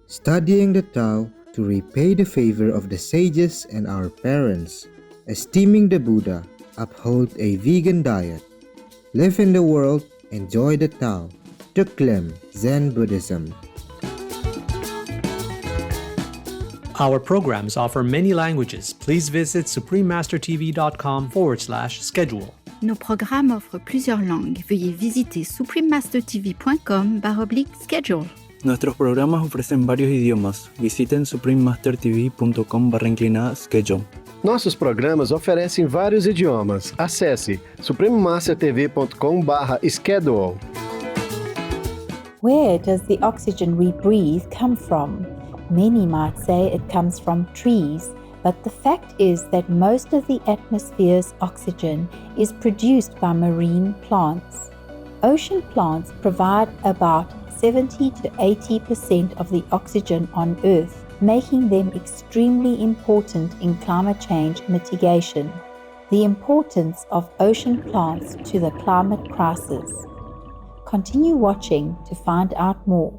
studying the Tao to repay the favor of the sages and our parents, esteeming the Buddha, uphold a vegan diet, live in the world, enjoy the Tao, Tuklim Zen Buddhism. Our programs offer many languages. Please visit suprememastertv.com/schedule. Nos programmes offrent plusieurs langues. Veuillez visiter suprememastertv.com/schedule. Nuestros programas ofrecen varios idiomas. Visiten suprememastertv.com/schedule. Nossos programas oferecem vários idiomas. Acesse suprememastertv.com/schedule. Where does the oxygen we breathe come from? Many might say it comes from trees, but the fact is that most of the atmosphere's oxygen is produced by marine plants. Ocean plants provide about 70 to 80% of the oxygen on Earth, making them extremely important in climate change mitigation. The importance of ocean plants to the climate crisis. Continue watching to find out more.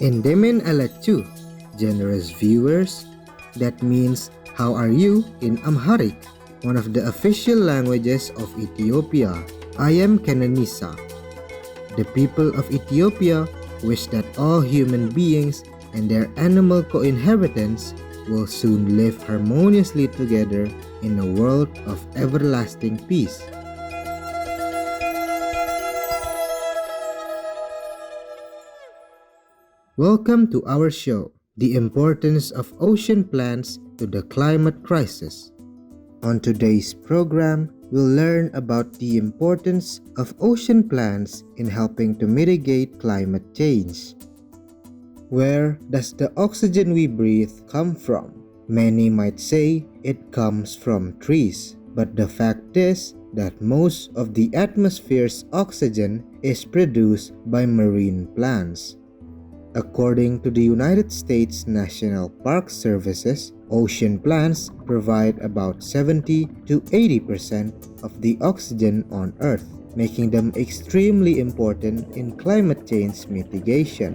Indemin Alatchu, generous viewers. That means how are you in Amharic, one of the official languages of Ethiopia. I am Kenenisa. The people of Ethiopia wish that all human beings and their animal co-inhabitants will soon live harmoniously together in a world of everlasting peace. Welcome to our show, The Importance of Ocean Plants to the Climate Crisis. On today's program, we'll learn about the importance of ocean plants in helping to mitigate climate change. Where does the oxygen we breathe come from? Many might say it comes from trees, but the fact is that most of the atmosphere's oxygen is produced by marine plants. According to the United States National Park Services, ocean plants provide about 70 to 80% of the oxygen on Earth, making them extremely important in climate change mitigation.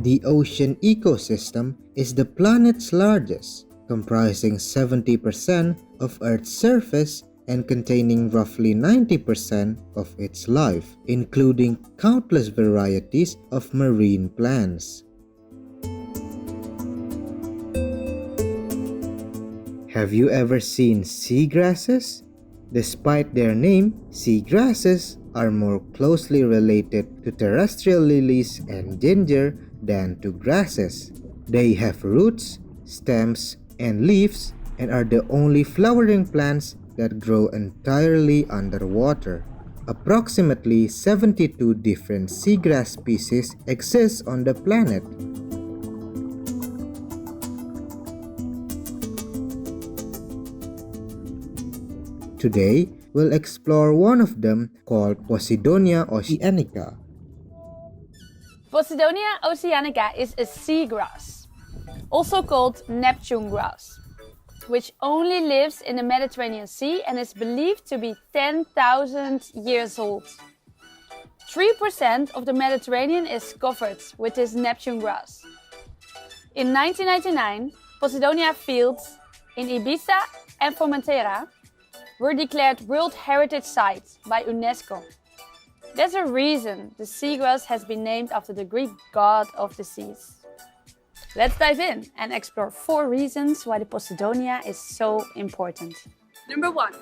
The ocean ecosystem is the planet's largest, comprising 70% of Earth's surface and containing roughly 90% of its life, including countless varieties of marine plants. Have you ever seen seagrasses? Despite their name, seagrasses are more closely related to terrestrial lilies and ginger than to grasses. They have roots, stems, and leaves and are the only flowering plants that grow entirely underwater. Approximately 72 different seagrass species exist on the planet. Today, we'll explore one of them called Posidonia oceanica. Posidonia oceanica is a seagrass, also called Neptune grass, which only lives in the Mediterranean Sea and is believed to be 10,000 years old. 3% of the Mediterranean is covered with this Neptune grass. In 1999, Posidonia fields in Ibiza and Formentera were declared World Heritage Sites by UNESCO. There's a reason the seagrass has been named after the Greek god of the seas. Let's dive in and explore 4 reasons why the Posidonia is so important. Number 1.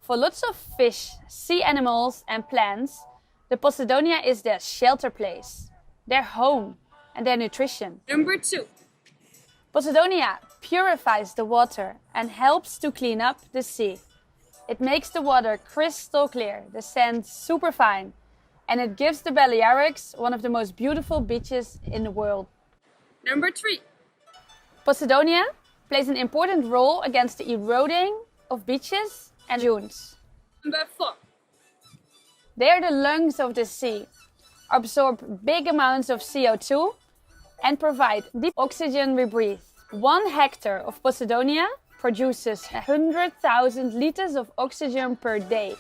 For lots of fish, sea animals and plants, the Posidonia is their shelter place, their home and their nutrition. Number 2. Posidonia purifies the water and helps to clean up the sea. It makes the water crystal clear, the sand super fine, and it gives the Balearics one of the most beautiful beaches in the world. Number 3. Posidonia plays an important role against the eroding of beaches and dunes. Number 4. They are the lungs of the sea, absorb big amounts of CO2 and provide the oxygen we breathe, 1 hectare of Posidonia produces 100,000 liters of oxygen per day.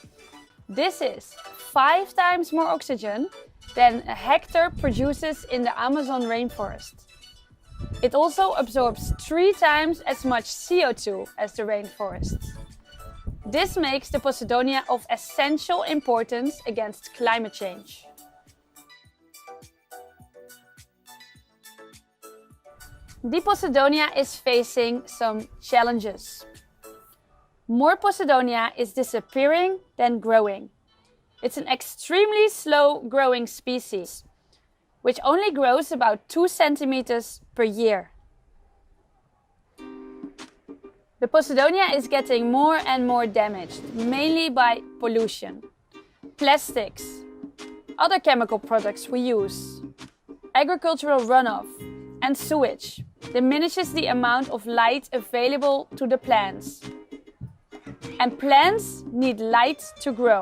This is 5 times more oxygen than a hectare produces in the Amazon rainforest. It also absorbs 3 times as much CO2 as the rainforest. This makes the Posidonia of essential importance against climate change. The Posidonia is facing some challenges. More Posidonia is disappearing than growing. It's an extremely slow growing species, which only grows about 2 centimeters per year. The Posidonia is getting more and more damaged, mainly by pollution. Plastics, other chemical products we use, agricultural runoff, and sewage diminishes the amount of light available to the plants. And plants need light to grow.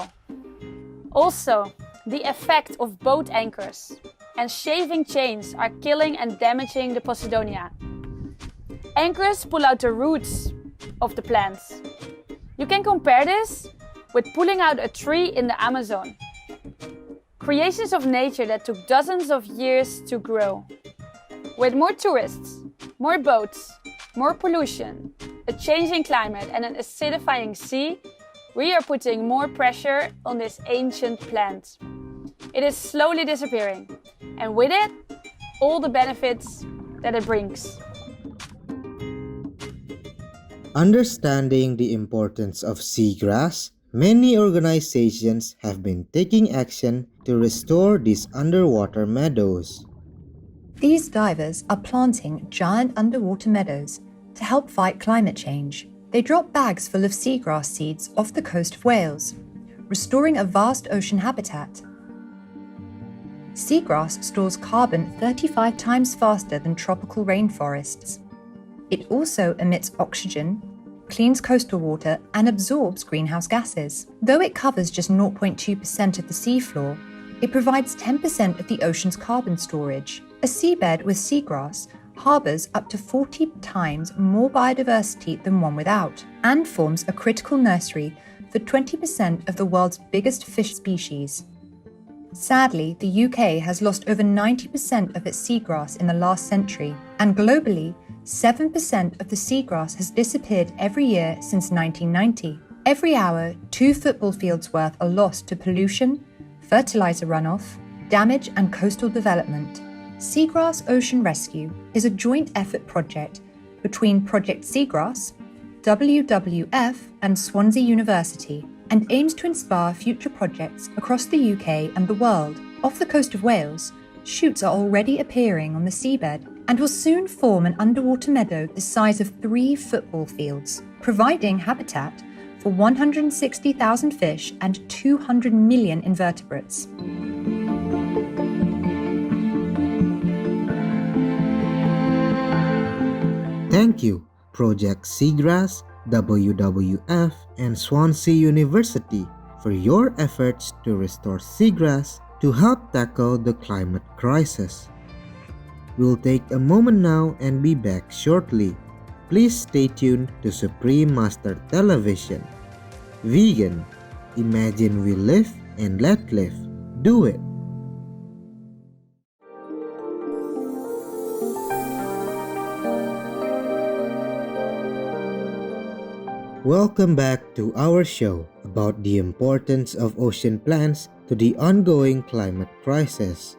Also, the effect of boat anchors and shaving chains are killing and damaging the Posidonia. Anchors pull out the roots of the plants. You can compare this with pulling out a tree in the Amazon. Creations of nature that took dozens of years to grow. With more tourists, more boats, more pollution, a changing climate and an acidifying sea, we are putting more pressure on this ancient plant. It is slowly disappearing, and with it, all the benefits that it brings. Understanding the importance of seagrass, many organizations have been taking action to restore these underwater meadows. These divers are planting giant underwater meadows to help fight climate change. They drop bags full of seagrass seeds off the coast of Wales, restoring a vast ocean habitat. Seagrass stores carbon 35 times faster than tropical rainforests. It also emits oxygen, cleans coastal water, and absorbs greenhouse gases. Though it covers just 0.2% of the seafloor, it provides 10% of the ocean's carbon storage. A seabed with seagrass harbours up to 40 times more biodiversity than one without, and forms a critical nursery for 20% of the world's biggest fish species. Sadly, the UK has lost over 90% of its seagrass in the last century, and globally, 7% of the seagrass has disappeared every year since 1990. Every hour, 2 football fields worth are lost to pollution, fertiliser runoff, damage and coastal development. Seagrass Ocean Rescue is a joint effort project between Project Seagrass, WWF and Swansea University, and aims to inspire future projects across the UK and the world. Off the coast of Wales, shoots are already appearing on the seabed and will soon form an underwater meadow the size of 3 football fields, providing habitat for 160,000 fish and 200 million invertebrates. Thank you, Project Seagrass, WWF, and Swansea University for your efforts to restore seagrass to help tackle the climate crisis. We'll take a moment now and be back shortly. Please stay tuned to Supreme Master Television. Vegan, imagine we live and let live. Do it! Welcome back to our show about the importance of ocean plants to the ongoing climate crisis.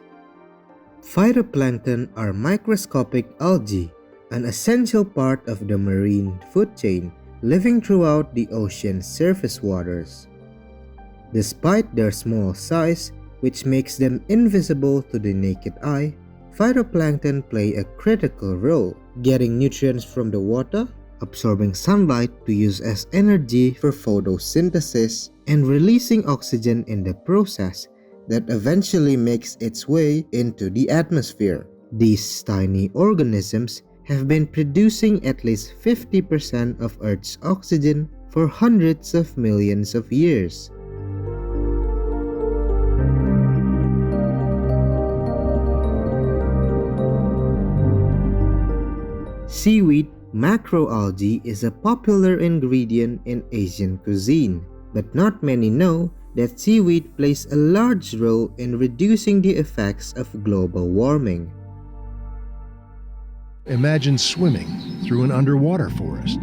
Phytoplankton are microscopic algae, an essential part of the marine food chain, living throughout the ocean's surface waters. Despite their small size, which makes them invisible to the naked eye, phytoplankton play a critical role, getting nutrients from the water, absorbing sunlight to use as energy for photosynthesis, and releasing oxygen in the process that eventually makes its way into the atmosphere. These tiny organisms have been producing at least 50% of Earth's oxygen for hundreds of millions of years. seaweed, macroalgae is a popular ingredient in Asian cuisine, but not many know that seaweed plays a large role in reducing the effects of global warming. Imagine swimming through an underwater forest.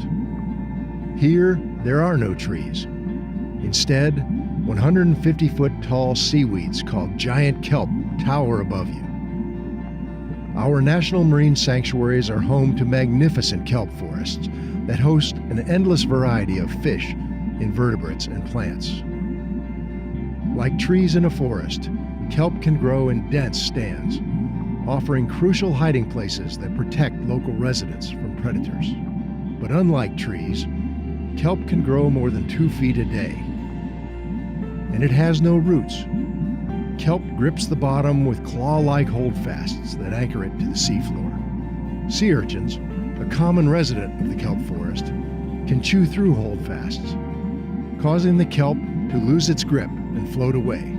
Here, there are no trees. Instead, 150-foot tall seaweeds called giant kelp tower above you. Our national marine sanctuaries are home to magnificent kelp forests that host an endless variety of fish, invertebrates, and plants. Like trees in a forest, kelp can grow in dense stands, offering crucial hiding places that protect local residents from predators. But unlike trees, kelp can grow more than 2 feet a day. And it has no roots. Kelp grips the bottom with claw-like holdfasts that anchor it to the seafloor. Sea urchins, a common resident of the kelp forest, can chew through holdfasts, causing the kelp to lose its grip and float away.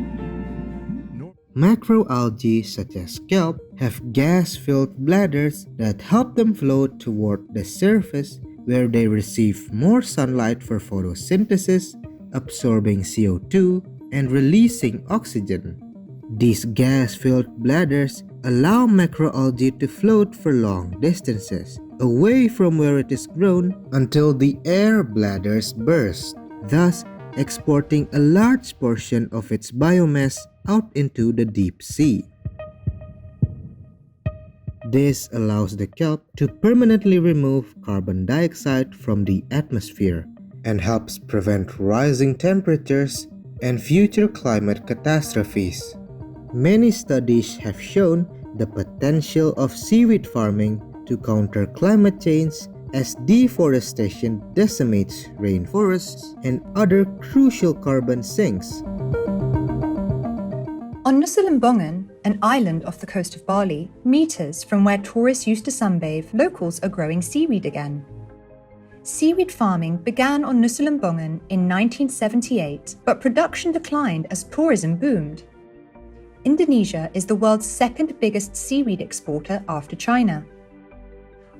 Macroalgae such as kelp have gas-filled bladders that help them float toward the surface where they receive more sunlight for photosynthesis, absorbing CO2 and releasing oxygen. These gas-filled bladders allow macroalgae to float for long distances away from where it is grown until the air bladders burst, thus exporting a large portion of its biomass out into the deep sea. This allows the kelp to permanently remove carbon dioxide from the atmosphere and helps prevent rising temperatures and future climate catastrophes. Many studies have shown the potential of seaweed farming to counter climate change as deforestation decimates rainforests and other crucial carbon sinks. On Nusa Lembongan, an island off the coast of Bali, meters from where tourists used to sunbathe, locals are growing seaweed again. Seaweed farming began on Nusa Lembongan in 1978, but production declined as tourism boomed. Indonesia is the world's second biggest seaweed exporter after China.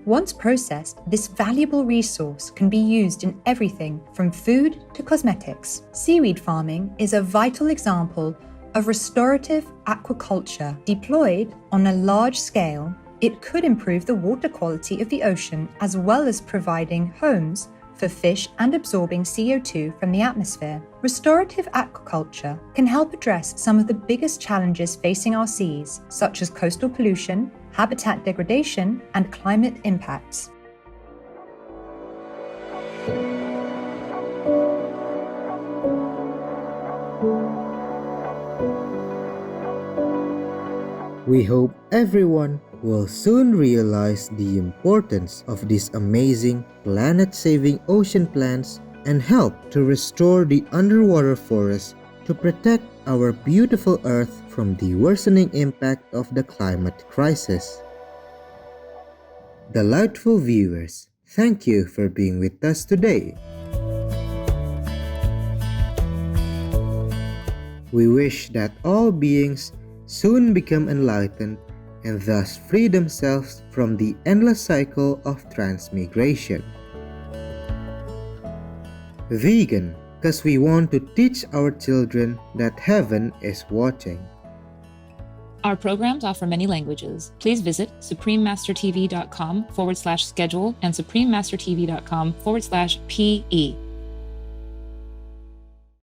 Once processed, this valuable resource can be used in everything from food to cosmetics. Seaweed farming is a vital example of restorative aquaculture. Deployed on a large scale, it could improve the water quality of the ocean as well as providing homes for fish and absorbing CO2 from the atmosphere. Restorative aquaculture can help address some of the biggest challenges facing our seas, such as coastal pollution, habitat degradation, and climate impacts. We hope everyone will soon realize the importance of these amazing planet-saving ocean plants and help to restore the underwater forests to protect our beautiful Earth from the worsening impact of the climate crisis. Delightful viewers, thank you for being with us today. We wish that all beings soon become enlightened and thus free themselves from the endless cycle of transmigration. Vegan, because we want to teach our children that heaven is watching. Our programs offer many languages. Please visit suprememastertv.com/schedule and suprememastertv.com/PE.